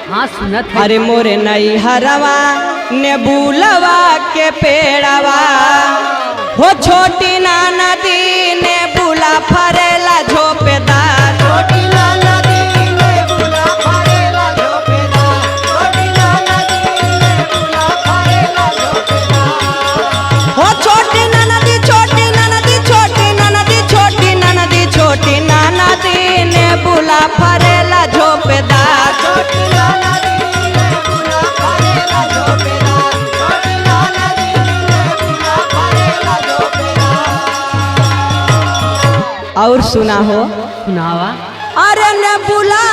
हाँ सुनत है। अरे मोरे नई हरवा ने बुलवा के पेड़वा हो छोटी ना नदी ने बुला फरेला झोपेदार। छोटी ना नदी ने बुला फरेला झोपेदार। छोटी ना नदी ने बुला फरेला झोपेदार। हो छोटी ना नदी छोटी ना नदी छोटी ना नदी छोटी ना नदी छोटी ना नदी ने बुला फरेला झोपेदार। छोटी ना नदी ने बुला फरेला झोपेदार। छोटी ना नदी ने बुला फरेला झोपेदार। और सुना हो सुनावा। अरे ने बुला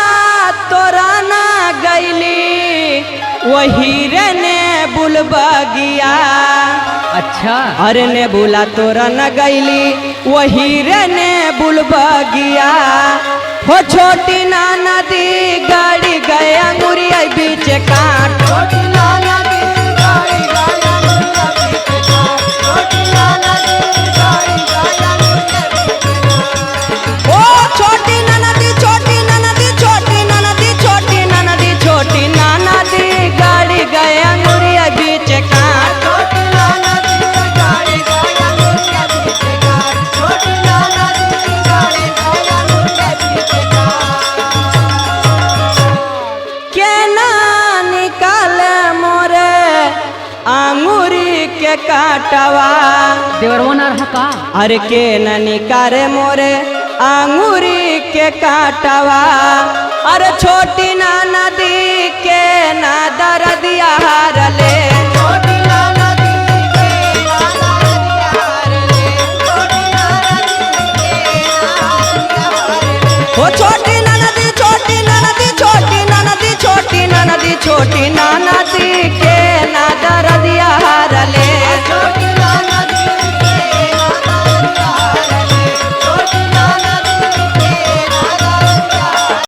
तोरा ना गईली वही रे ने बुलबगिया। अच्छा अरे ने बुला तोरा न गईली वही रे ने बुलबगिया। हो छोटी ना नदी गाड़ी गए अंगुरिया बीच काट। छोटी ना नदी गाड़ी गया मुर्गा बीच काट। छोटी ना नदी गाड़ी गया मुर्गा बीच काट। ओ छोटी ना नदी छोटी ना नदी छोटी ना नदी छोटी ना नदी छोटी ना नदी गाड़ी गए अंगुरिया बीच काट। छोटी ना नदी गाड़ी गया मुर्गा बीच काट। छोटी ना नदी गाड़ी गया मुर्गा बीच काट। के ना निकाले मोरे अंगूरी के काटवा। देवरवा ना रहा का। अरे के न निकारे मोरे अंगूरी के काटवा। अरे छोटी ना नदी के ना दरदिया हारले। छोटी ना नदी के ना दरदिया हारले। छोटी ना नदी के ना दरदिया हारले। हो छोटी ना नदी छोटी ना नदी छोटी ना नदी छोटी ना नदी छोटी ना